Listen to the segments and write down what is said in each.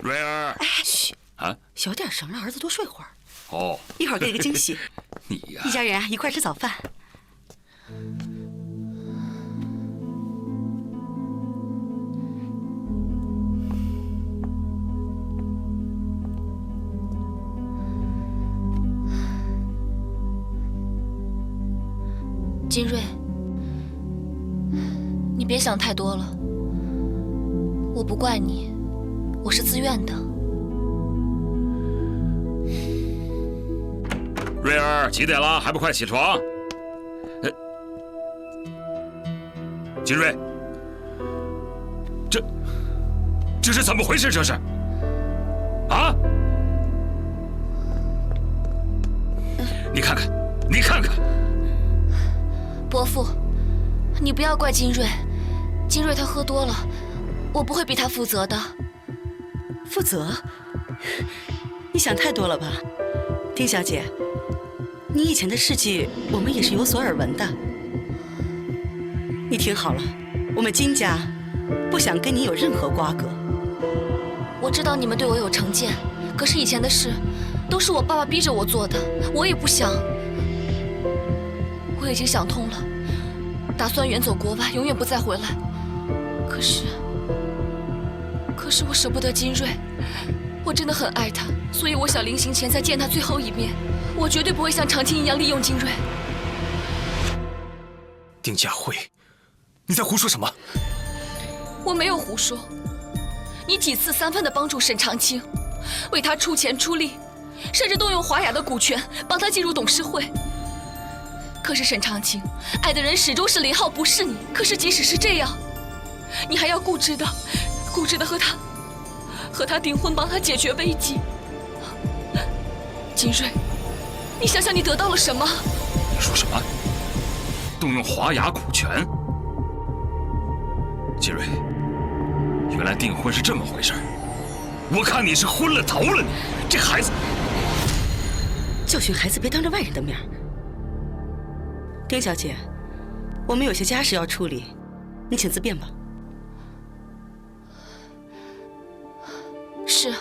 瑞儿，哎，嘘，啊，小点声，让儿子多睡会儿。哦，一会儿给你个惊喜。你呀，一家人啊，一块吃早饭。金瑞，你别想太多了，我不怪你，我是自愿的。瑞儿，几点了？还不快起床？金瑞，这是怎么回事？这是？啊？你看看，你看看。伯父，你不要怪金瑞，金瑞他喝多了，我不会逼他负责的。负责？你想太多了吧，丁小姐。你以前的事迹，我们也是有所耳闻的。你听好了，我们金家不想跟你有任何瓜葛。我知道你们对我有成见，可是以前的事都是我爸爸逼着我做的，我也不想。我已经想通了，打算远走国外，永远不再回来。可是我舍不得金瑞，我真的很爱他，所以我想临行前再见他最后一面。我绝对不会像长青一样利用金瑞。丁佳慧，你在胡说什么？我没有胡说，你几次三番地帮助沈长青，为他出钱出力，甚至动用华雅的股权帮他进入董事会。可是沈长青爱的人始终是林浩，不是你。可是即使是这样，你还要固执的和他订婚，帮他解决危机。金瑞，你想想你得到了什么？你说什么？动用华雅股权？金瑞，原来订婚是这么回事。我看你是昏了头了，你这孩子。教训孩子别当着外人的面。丁小姐，我们有些家事要处理，你请自便吧。是。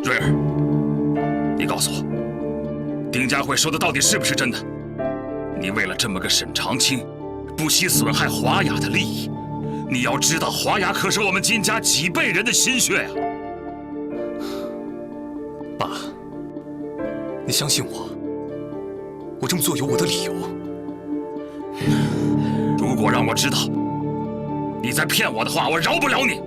瑞儿，你告诉我，丁佳慧说的到底是不是真的？你为了这么个沈长青，不惜损害华雅的利益。你要知道，华雅可是我们金家几辈人的心血啊！爸，你相信我，我这么做有我的理由。如果让我知道你在骗我的话，我饶不了你。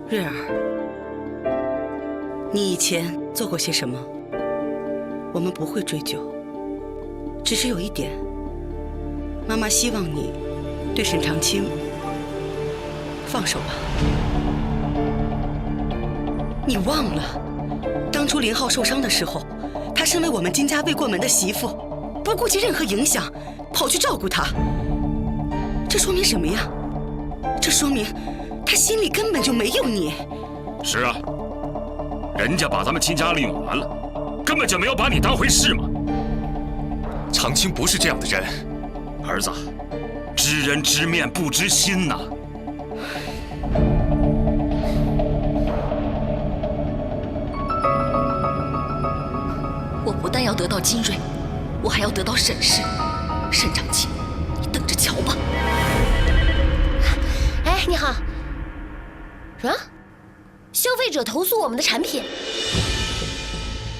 瑞儿，你以前做过些什么，我们不会追究。只是有一点，妈妈希望你对沈长青放手吧。你忘了，当初林浩受伤的时候，他身为我们金家未过门的媳妇，不顾及任何影响，跑去照顾他。这说明什么呀？这说明他心里根本就没有你。是啊，人家把咱们金家利用完了，根本就没有把你当回事嘛。长青不是这样的人，儿子，知人知面不知心呐。我不但要得到金瑞，我还要得到沈氏。沈长青，你等着瞧吧。哎，你好。啊？消费者投诉我们的产品，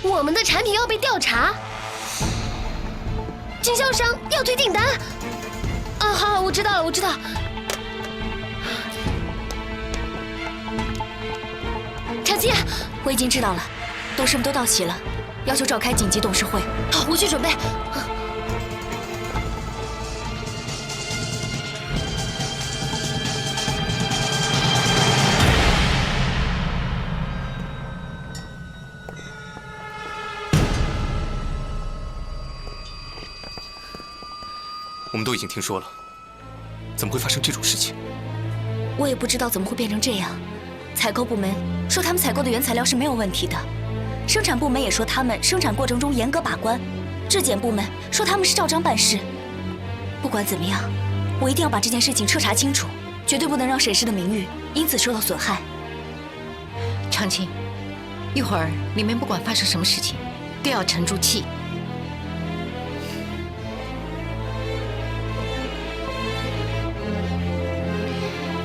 我们的产品要被调查，经销商要退订单。啊，好，我知道了，我知道。长青，我已经知道了，董事们都到齐了，要求召开紧急董事会。好，我去准备。我们都已经听说了，怎么会发生这种事情？我也不知道怎么会变成这样。采购部门说他们采购的原材料是没有问题的，生产部门也说他们生产过程中严格把关，质检部门说他们是照章办事。不管怎么样，我一定要把这件事情彻查清楚，绝对不能让沈氏的名誉因此受到损害。长青，一会儿里面不管发生什么事情，都要沉住气。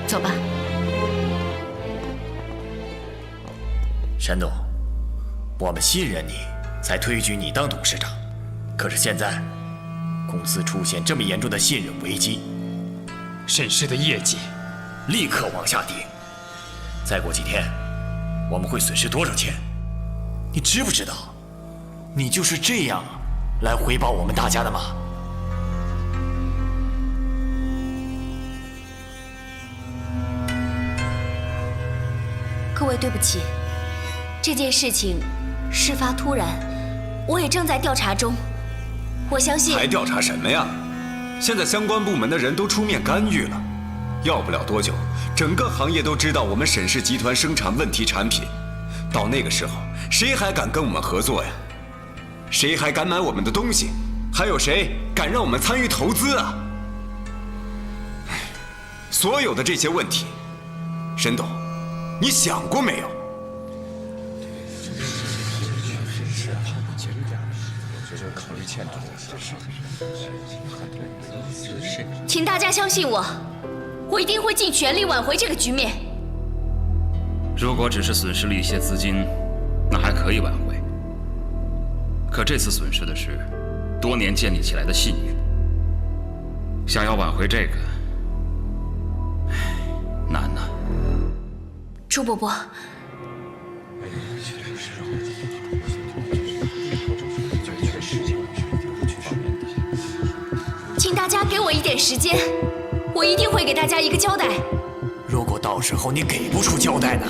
走吧。沈董，我们信任你，才推举你当董事长。可是现在，公司出现这么严重的信任危机，沈氏的业绩立刻往下跌。再过几天，我们会损失多少钱？你知不知道？你就是这样来回报我们大家的吗？各位，对不起，这件事情事发突然，我也正在调查中。我相信还调查什么呀？现在相关部门的人都出面干预了，要不了多久，整个行业都知道我们沈氏集团生产问题产品。到那个时候，谁还敢跟我们合作呀？谁还敢买我们的东西？还有谁敢让我们参与投资啊？所有的这些问题，沈董，你想过没有？请大家相信我，我一定会尽全力挽回这个局面。如果只是损失了一些资金，那还可以挽回。可这次损失的是多年建立起来的信誉，想要挽回这个，难呐。朱伯伯，请大家给我一点时间，我一定会给大家一个交代。如果到时候你给不出交代呢？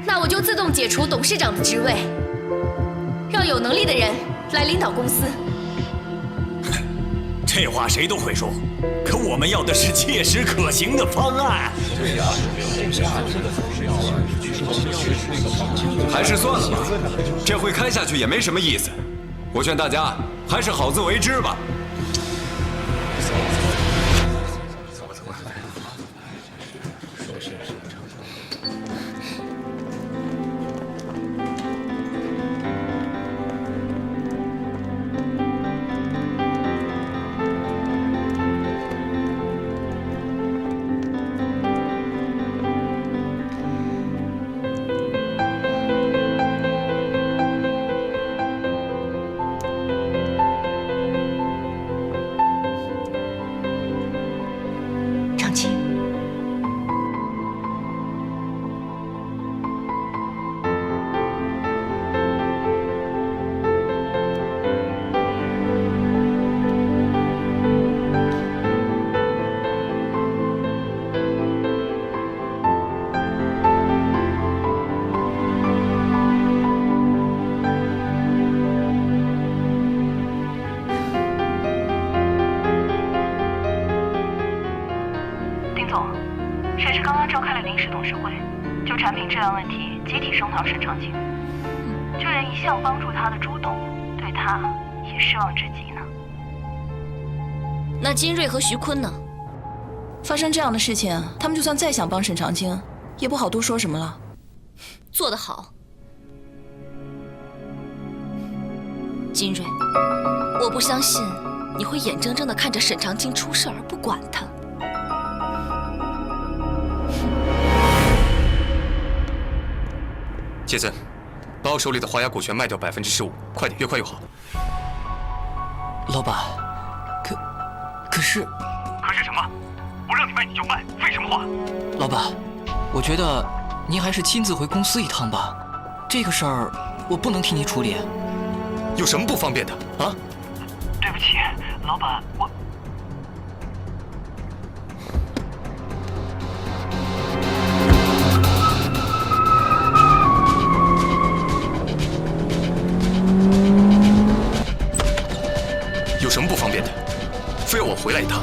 那我就自动解除董事长的职位，让有能力的人来领导公司。这话谁都会说，可我们要的是切实可行的方案。还是算了吧，这会开下去也没什么意思。我劝大家还是好自为之吧。长青，丁总，沈氏刚刚召开了临时董事会，就产品质量问题集体声讨沈长青，就连一向帮助他的朱董，对他也失望至极呢。那金瑞和徐坤呢？发生这样的事情，他们就算再想帮沈长青，也不好多说什么了。做得好，金瑞，我不相信你会眼睁睁地看着沈长青出事而不管他。杰森，把我手里的华雅股权卖掉15%，快点，越快越好。老板，可是什么？我让你卖你就卖，废什么话？老板，我觉得您还是亲自回公司一趟吧。这个事儿我不能替您处理。有什么不方便的啊？对不起，老板，我。有什么不方便的？非要我回来一趟？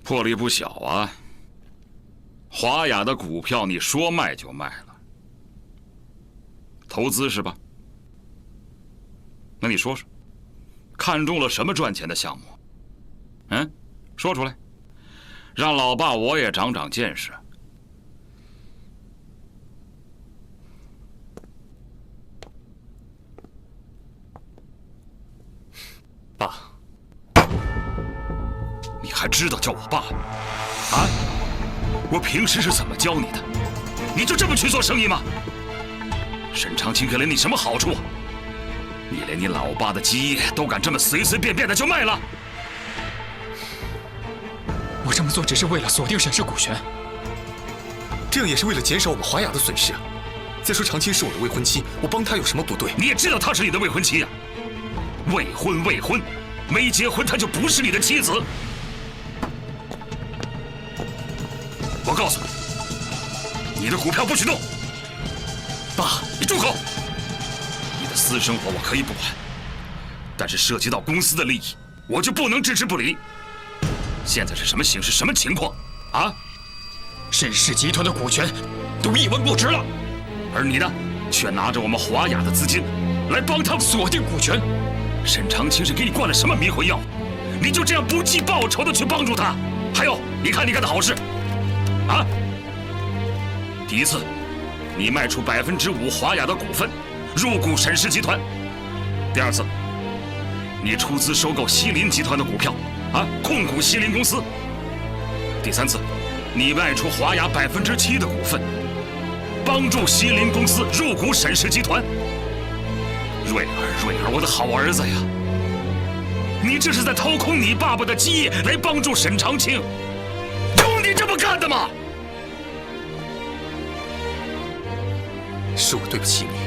魄力不小啊！华雅的股票你说卖就卖了，投资是吧？那你说说，看中了什么赚钱的项目？嗯，说出来，让老爸我也长长见识。爸，你还知道叫我爸？啊？我平时是怎么教你的？你就这么去做生意吗？沈长清给了你什么好处？你连你老爸的基业都敢这么随随便便的就卖了？我这么做只是为了锁定沈氏股权，这样也是为了减少我们华雅的损失。再说长青是我的未婚妻，我帮她有什么不对？你也知道她是你的未婚妻啊！未婚，没结婚她就不是你的妻子。我告诉你，你的股票不许动。爸，你住口！你的私生活我可以不管，但是涉及到公司的利益，我就不能置之不理。现在是什么形势，什么情况？啊？沈氏集团的股权都一文不值了，而你呢，却拿着我们华雅的资金来帮他锁定股权。沈长清是给你灌了什么迷魂药？你就这样不计报酬的去帮助他？还有，你看你干的好事，啊！第一次，你卖出5%华雅的股份，入股沈氏集团；第二次，你出资收购西林集团的股票，啊，控股西林公司；第三次，你卖出华雅7%的股份，帮助西林公司入股沈氏集团。瑞儿，我的好儿子呀！你这是在掏空你爸爸的基业来帮助沈长清，有你这么干的吗？是我对不起你，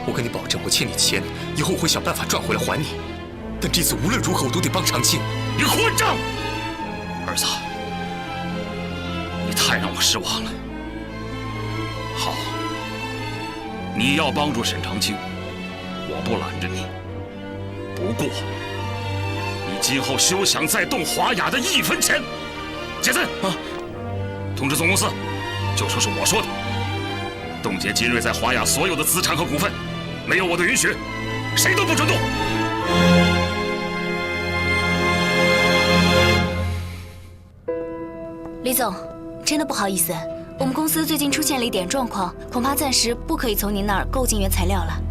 我跟你保证，我欠你钱，以后我会想办法赚回来还你。但这次无论如何我都得帮长青。你混账！儿子，你太让我失望了。好，你要帮助沈长清，我不拦着你。不过，你今后休想再动华雅的1分钱。解散！啊！通知总公司，就说是我说的，冻结金瑞在华雅所有的资产和股份，没有我的允许，谁都不准动。李总，真的不好意思，我们公司最近出现了一点状况，恐怕暂时不可以从您那儿购进原材料了。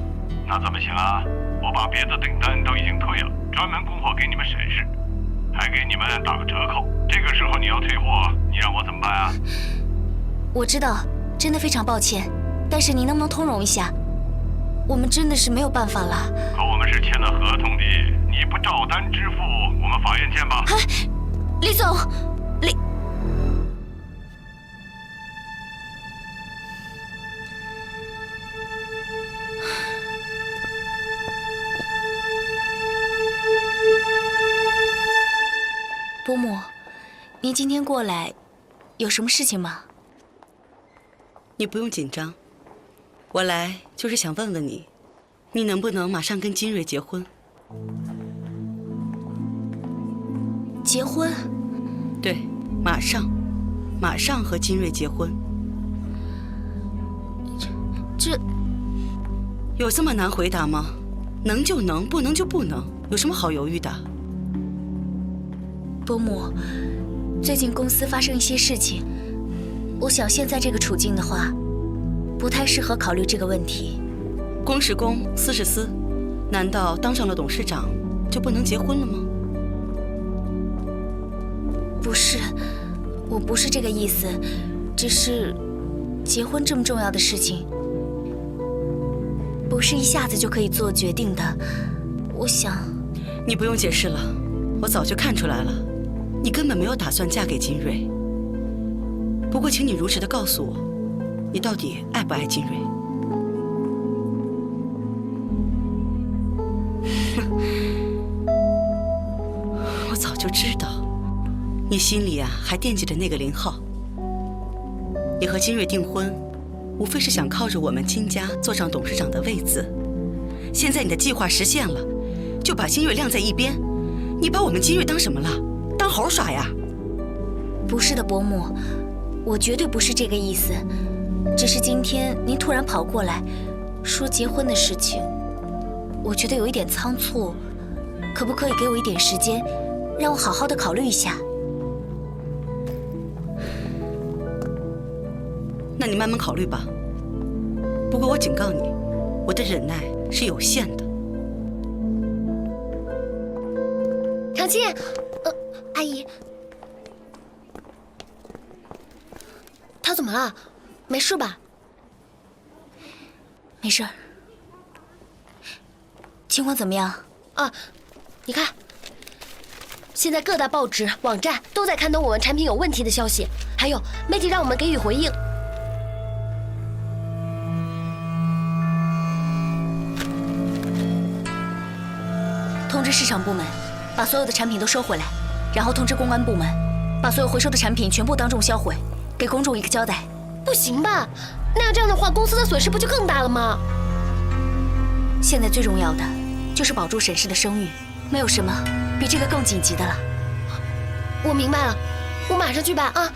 那怎么行啊？我把别的订单都已经退了，专门供货给你们沈氏，还给你们打个折扣。这个时候你要退货，你让我怎么办啊？我知道，真的非常抱歉，但是您能不能通融一下？我们真的是没有办法了。可我们是签了合同的，你不照单支付，我们法院见吧。李总，伯母，您今天过来，有什么事情吗？你不用紧张，我来就是想问问你，你能不能马上跟金瑞结婚？结婚？对，马上和金瑞结婚。这有这么难回答吗？能就能，不能就不能，有什么好犹豫的？伯母，最近公司发生一些事情，我想现在这个处境的话，不太适合考虑这个问题。公是公，私是私，难道当上了董事长就不能结婚了吗？不是，我不是这个意思，只是结婚这么重要的事情，不是一下子就可以做决定的。我想，你不用解释了，我早就看出来了。你根本没有打算嫁给金瑞。不过，请你如实的告诉我，你到底爱不爱金瑞？我早就知道，你心里啊还惦记着那个林浩。你和金瑞订婚，无非是想靠着我们金家坐上董事长的位子。现在你的计划实现了，就把金瑞晾在一边，你把我们金瑞当什么了？当猴耍呀？不是的，伯母，我绝对不是这个意思。只是今天您突然跑过来，说结婚的事情，我觉得有一点仓促，可不可以给我一点时间，让我好好的考虑一下？那你慢慢考虑吧。不过我警告你，我的忍耐是有限的。长青，阿姨，他怎么了？没事吧？没事儿。情况怎么样？啊，你看，现在各大报纸、网站都在刊登我们产品有问题的消息，还有媒体让我们给予回应。通知市场部门，把所有的产品都收回来，然后通知公安部门，把所有回收的产品全部当众销毁，给公众一个交代。不行吧？那样这样的话，公司的损失不就更大了吗？现在最重要的就是保住沈氏的声誉，没有什么比这个更紧急的了。我明白了，我马上去办啊。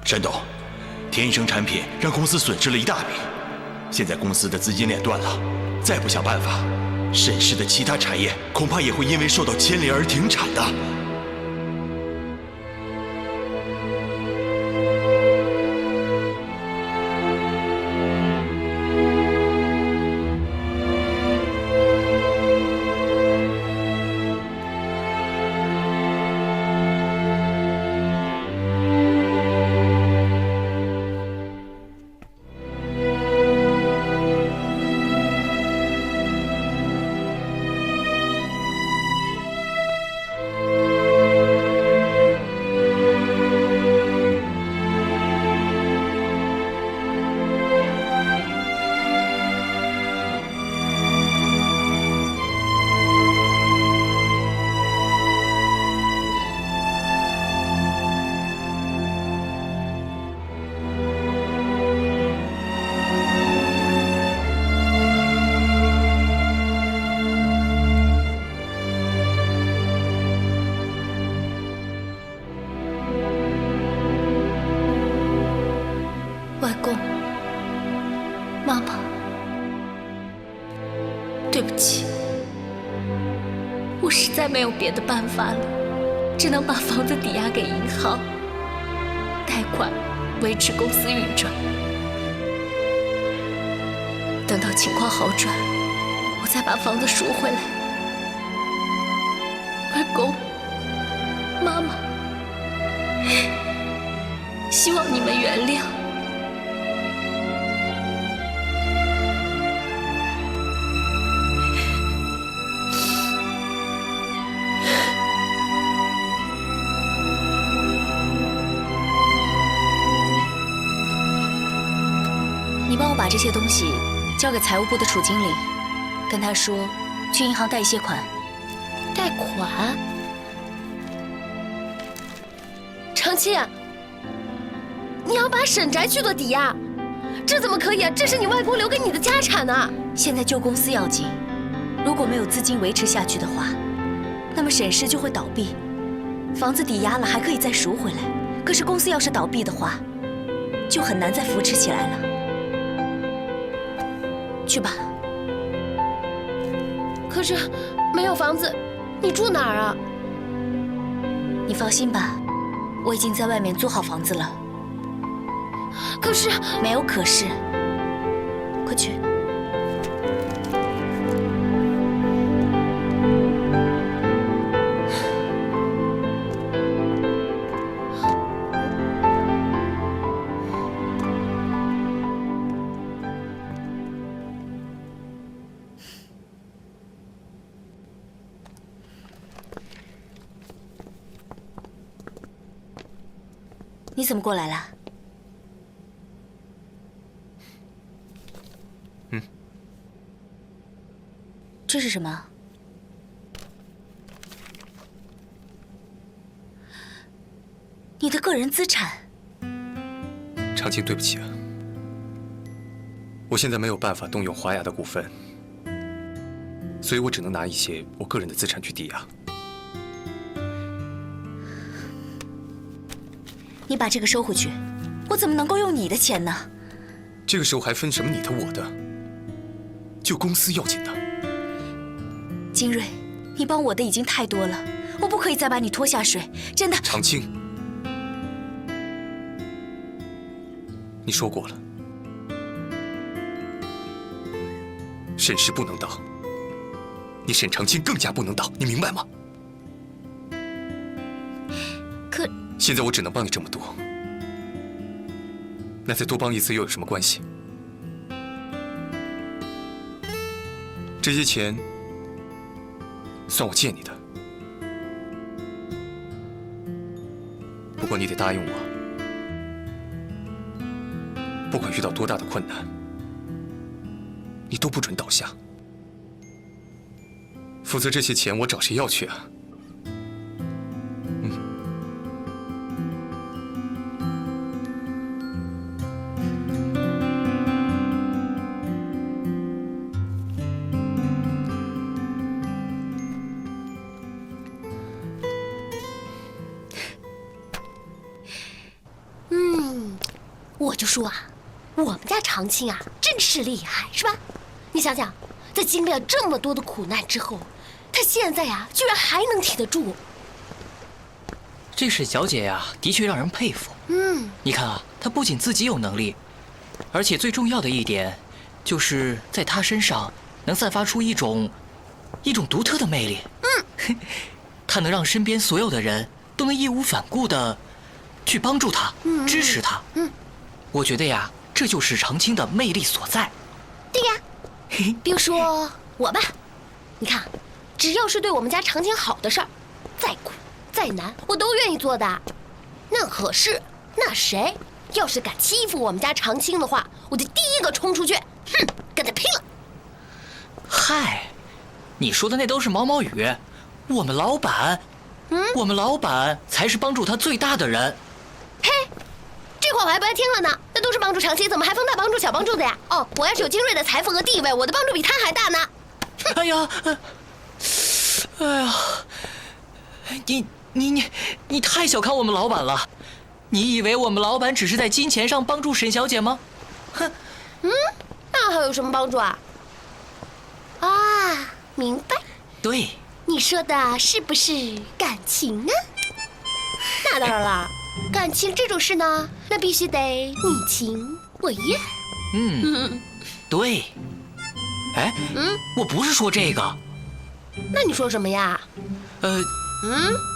沈董，天生产品让公司损失了一大笔，现在公司的资金链断了，再不想办法，沈氏的其他产业恐怕也会因为受到牵连而停产的。外公，妈妈，对不起，我实在没有别的办法了，只能把房子抵押给银行，贷款维持公司运转。等到情况好转，我再把房子赎回来。外公，妈妈，希望你们原谅。你帮我把这些东西交给财务部的楚经理，跟他说去银行贷一些款。贷款？长期，你要把沈宅去做抵押，这怎么可以啊？这是你外公留给你的家产呢。现在救公司要紧，如果没有资金维持下去的话，那么沈氏就会倒闭。房子抵押了还可以再赎回来，可是公司要是倒闭的话，就很难再扶持起来了。去吧。可是没有房子，你住哪儿啊？你放心吧，我已经在外面租好房子了。可是没有可是，快去。你怎么过来了？这是什么？你的个人资产。长青，对不起啊，我现在没有办法动用华雅的股份，所以我只能拿一些我个人的资产去抵押。你把这个收回去，我怎么能够用你的钱呢？这个时候还分什么你的我的？就公司要紧的。金瑞，你帮我的已经太多了，我不可以再把你拖下水，真的。长青，你说过了，沈氏不能倒，你沈长青更加不能倒，你明白吗？可现在我只能帮你这么多，那再多帮一次又有什么关系？这些钱算我借你的，不过你得答应我，不管遇到多大的困难，你都不准倒下，否则这些钱我找谁要去啊？我就说啊，我们家长青啊，真是厉害，是吧？你想想，在经历了这么多的苦难之后，他现在呀，居然还能挺得住。这沈小姐呀，的确让人佩服。你看啊，她不仅自己有能力，而且最重要的一点，就是在她身上能散发出一种独特的魅力。她能让身边所有的人都能义无反顾的去帮助她，支持她。我觉得呀，这就是长青的魅力所在。对呀，比如说我吧，你看，只要是对我们家长青好的事儿，再苦再难，我都愿意做的。那可是，那谁要是敢欺负我们家长青的话，我就第一个冲出去，跟他拼了。嗨，你说的那都是毛毛雨，我们老板，我们老板才是帮助他最大的人。嘿。这话我还不爱听了呢，那都是帮助长青，怎么还分大帮助小帮助的呀？哦，我要是有精锐的财富和地位，我的帮助比他还大呢。哎呀，你太小看我们老板了，你以为我们老板只是在金钱上帮助沈小姐吗？哼，那还有什么帮助啊？啊，明白。对，你说的是不是感情呢？那当然了。感情这种事呢，那必须得你情我愿。对。哎，我不是说这个。那你说什么呀？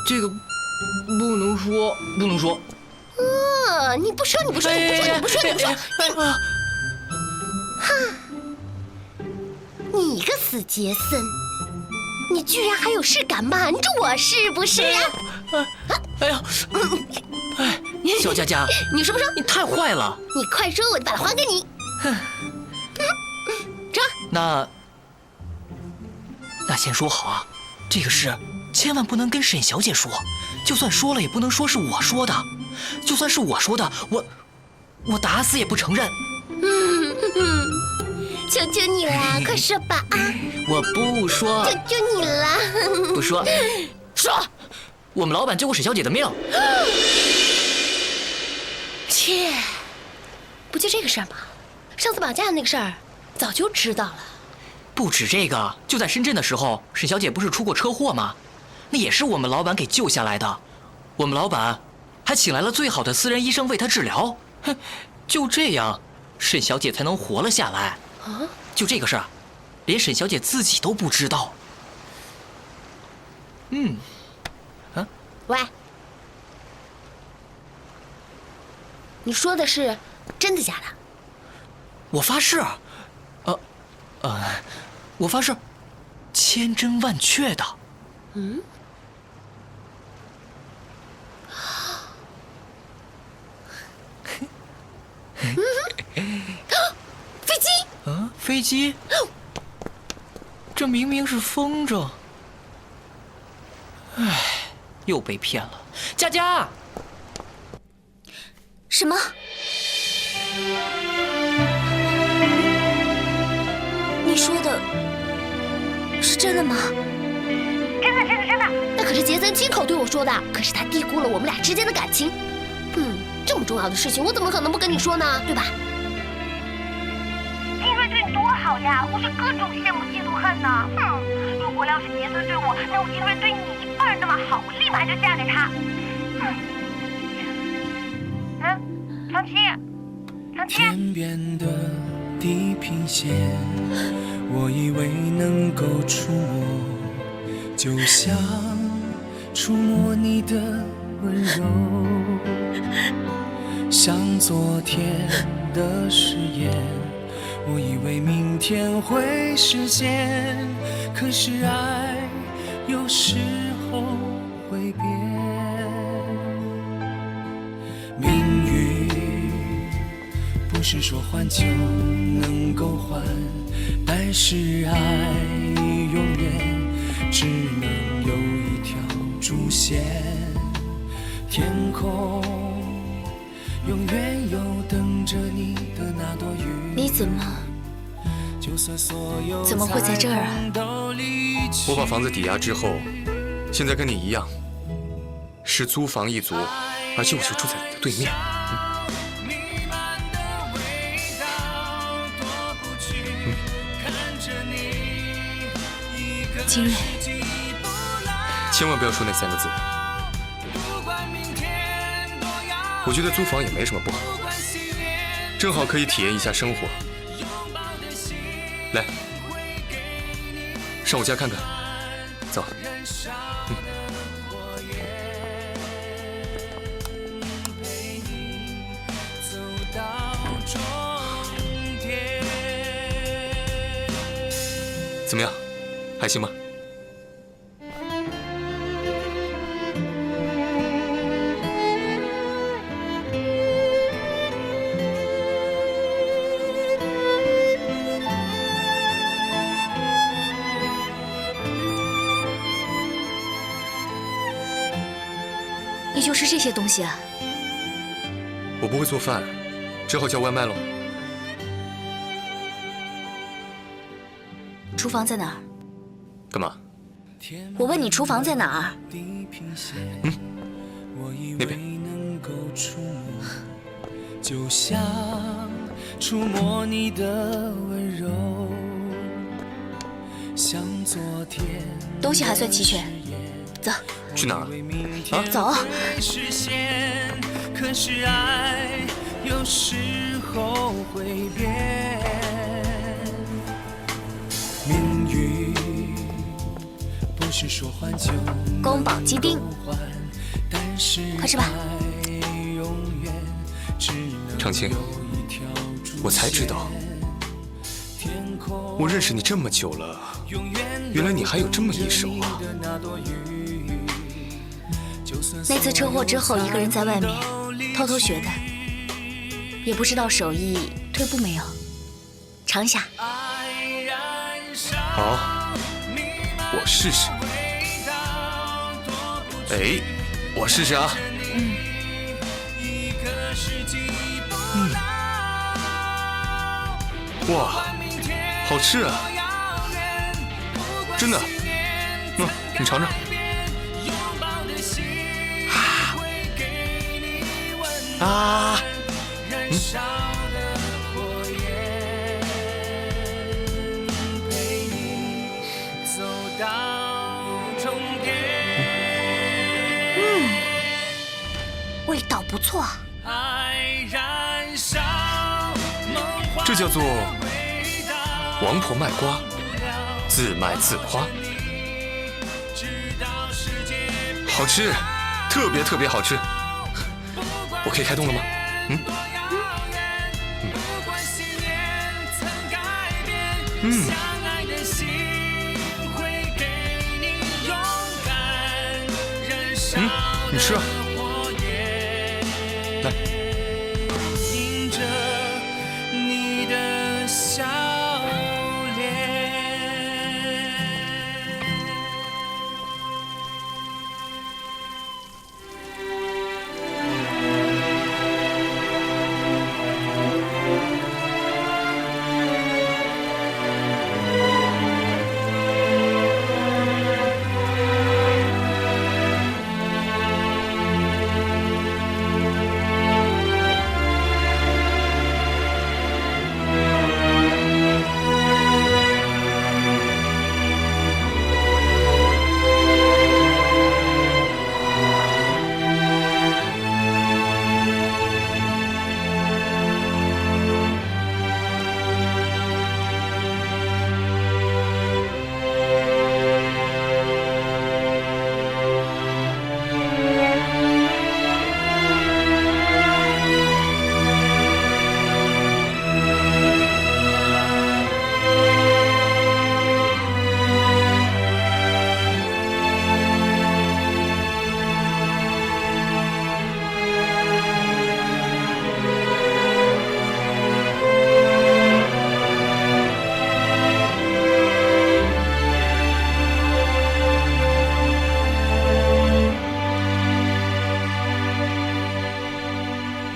这个不能说。你不说。哼，你个死杰森，你居然还有事敢瞒着我，是不是呀？哎呀！小佳佳，你说不说？你太坏了！你快说，我就把它还给你。这那先说好啊，这个事千万不能跟沈小姐说，就算说了也不能说是我说的，就算是我说的，我打死也不承认。求求你了，快说吧啊！我不说。求求你了，不说。说，我们老板救过沈小姐的命。切，不就这个事儿吗？上次绑架的那个事儿，早就知道了。不止这个，就在深圳的时候，沈小姐不是出过车祸吗？那也是我们老板给救下来的。我们老板还请来了最好的私人医生为她治疗。就这样，沈小姐才能活了下来。就这个事儿，连沈小姐自己都不知道。喂。你说的是真的假的？我发誓，我发誓，千真万确的。飞机？飞机？这明明是风筝。唉，又被骗了。佳佳。什么？你说的是真的吗？真的，那可是杰森亲口对我说的，可是他低估了我们俩之间的感情。这么重要的事情，我怎么可能不跟你说呢？对吧？金瑞对你多好呀，我是各种羡慕嫉妒恨呢。如果要是杰森对我，那我金瑞对你1半那么好，我立马就嫁给他。长青。天边的地平线，我以为能够触摸，就像触摸你的温柔，像昨天的誓言，我以为明天会实现，可是爱有时候会变，命运不是说还就能够还，但是爱永远只能有一条主线，天空永远有等着你的那朵云。你怎么会在这儿啊？我把房子抵押之后，现在跟你一样，是租房一族，而且我就住在你的对面。金瑞，千万不要说那3个字。我觉得租房也没什么不好，正好可以体验一下生活。来，上我家看看，走。怎么样，还行吗？你就是这些东西啊？我不会做饭，只好叫外卖喽。厨房在哪儿？干嘛？我问你厨房在哪儿？那边。就像触摸你的温柔，像昨天。东西还算齐全，走。去哪儿？啊，走。可是爱有时候会变，命运不是说还就宫保鸡丁，快吃吧。长青，我才知道，我认识你这么久了，原来你还有这么一手啊！那次车祸之后，一个人在外面偷偷学的，也不知道手艺退步没有，尝一下。好，我试试。哎，我试试啊。哇，好吃啊！真的。你尝尝。啊！味道不错。这叫做王婆卖瓜，自卖自夸。好吃，特别好吃。我可以开动了吗？你吃啊。来。迎着你的笑脸。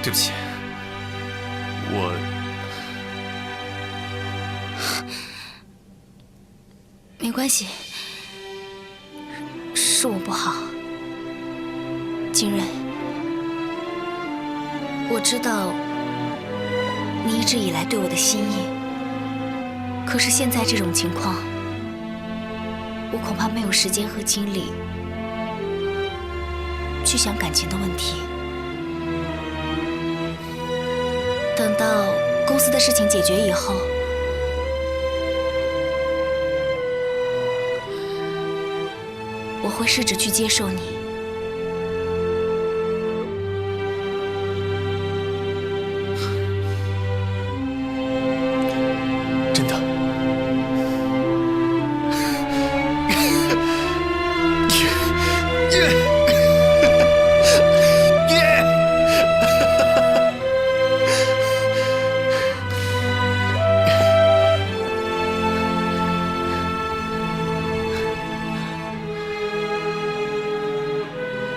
对不起，我没关系，是我不好。金瑞，我知道你一直以来对我的心意，可是现在这种情况，我恐怕没有时间和精力去想感情的问题。等到公司的事情解决以后，我会试着去接受你。真的。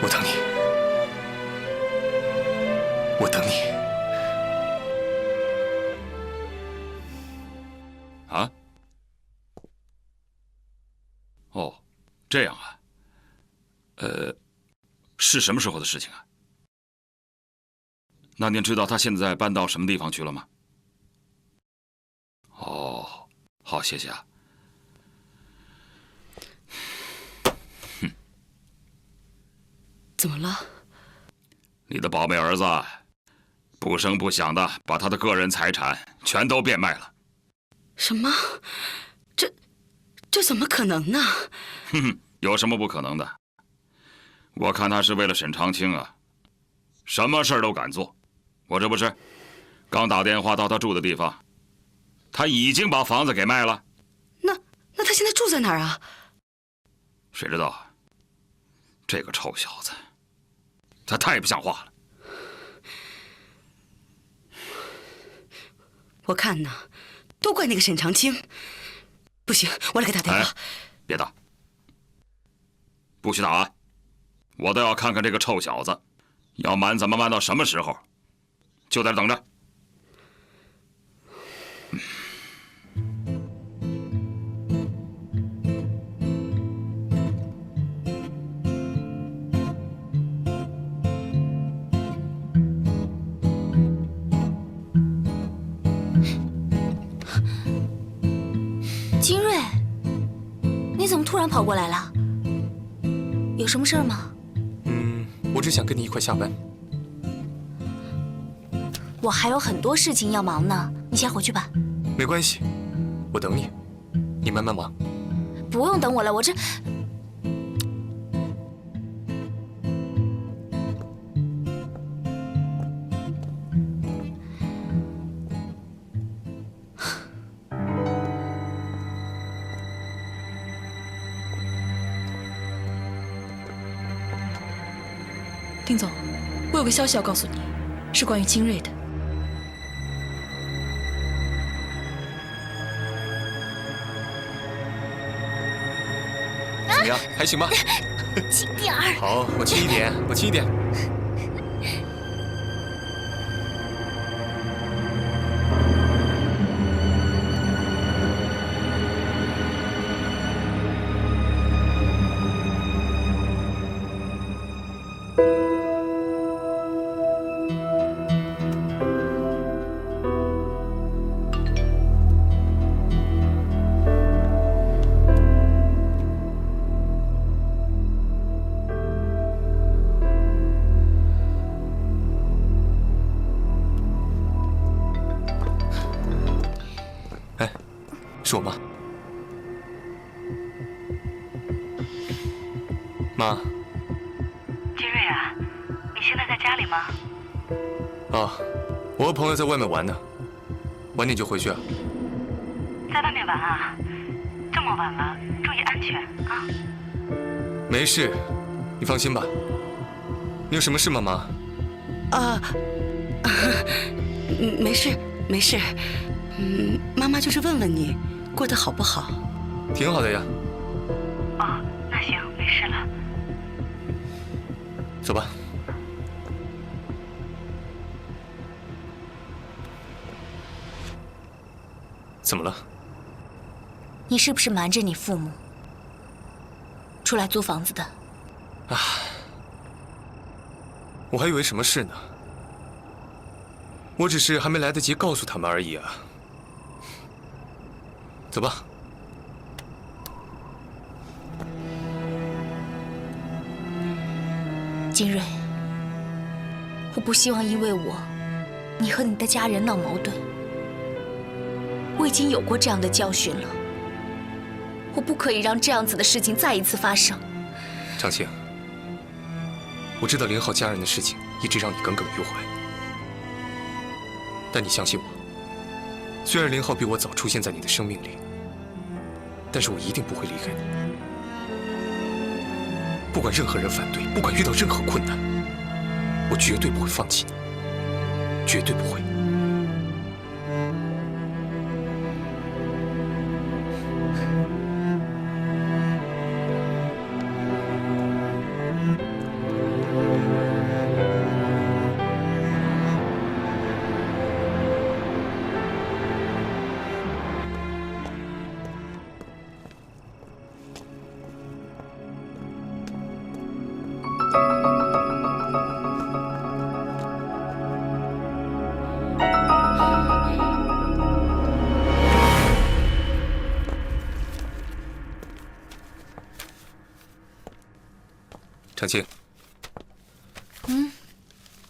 我等你，我等你。啊？哦，这样啊。是什么时候的事情啊？那您知道他现在搬到什么地方去了吗？哦，好，谢谢啊。怎么了？你的宝贝儿子不声不响的把他的个人财产全都变卖了。什么？这怎么可能呢？哼哼，有什么不可能的？我看他是为了沈长清啊，什么事儿都敢做。我这不是刚打电话到他住的地方，他已经把房子给卖了。那他现在住在哪儿啊？谁知道？这个臭小子，他太不像话了。我看呐，都怪那个沈长清。不行，我来给他电话。别打，不许打啊！我倒要看看这个臭小子，要瞒怎么瞒到什么时候？就在这等着。金瑞，你怎么突然跑过来了？有什么事儿吗？我只想跟你一块下班。我还有很多事情要忙呢，你先回去吧。没关系，我等你，你慢慢忙。不用等我了，我这……丁总，我有个消息要告诉你，是关于金瑞的。怎么样，还行吧？轻点儿。好，我轻一点，我轻一点。是我妈。妈。金瑞啊，你现在在家里吗？啊，我和朋友在外面玩呢，晚点就回去啊。在外面玩啊？这么晚了，注意安全啊。没事，你放心吧。你有什么事吗，妈？没事没事。妈妈就是问问你过得好不好。挺好的呀。哦，那行，没事了。走吧。怎么了？你是不是瞒着你父母出来租房子的？啊，我还以为什么事呢。我只是还没来得及告诉他们而已啊。走吧。金瑞，我不希望因为你和你的家人闹矛盾。我已经有过这样的教训了，我不可以让这样子的事情再一次发生。长青，我知道林浩家人的事情一直让你耿耿于怀，但你相信我，虽然林浩比我早出现在你的生命里，但是我一定不会离开你。不管任何人反对，不管遇到任何困难，我绝对不会放弃你，绝对不会。长青，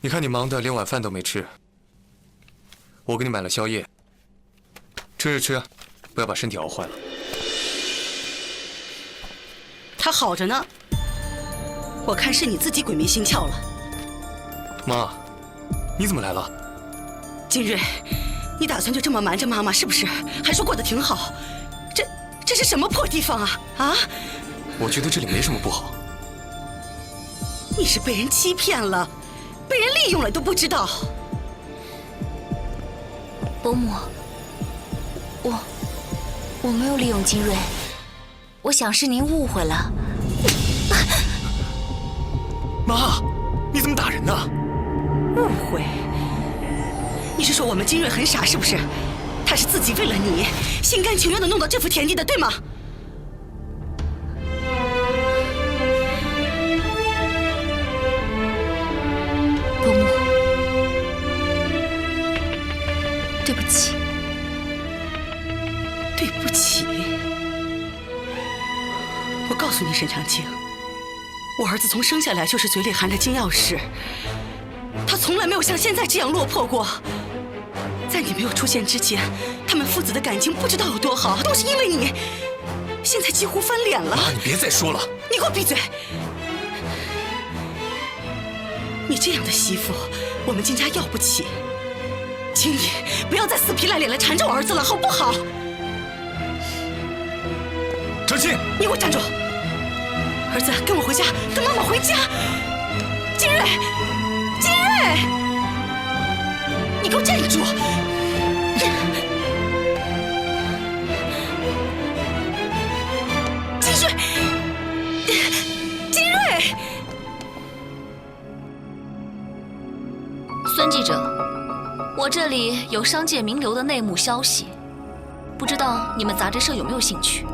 你看你忙的连晚饭都没吃，我给你买了宵夜，吃着吃，不要把身体熬坏了。他好着呢，我看是你自己鬼迷心窍了。妈，你怎么来了？金瑞，你打算就这么瞒着妈妈是不是？还说过得挺好，这是什么破地方啊？啊？我觉得这里没什么不好。你是被人欺骗了，被人利用了都不知道。伯母，我没有利用金瑞，我想是您误会了。妈，你怎么打人呢？误会？你是说我们金瑞很傻是不是？他是自己为了你，心甘情愿地弄到这副田地的，对吗？伯母，对不起，对不起。我告诉你，沈长青，我儿子从生下来就是嘴里含着金钥匙，他从来没有像现在这样落魄过。在你没有出现之前，他们父子的感情不知道有多好，都是因为你，现在几乎翻脸了。妈，你别再说了。你给我闭嘴！你这样的媳妇，我们金家要不起，请你不要再死皮赖脸地缠着我儿子了，好不好？长青，你给我站住！儿子，跟我回家，跟妈妈回家。金瑞，金瑞，你给我站住！金瑞，金瑞。孙记者，我这里有商界名流的内幕消息，不知道你们杂志社有没有兴趣？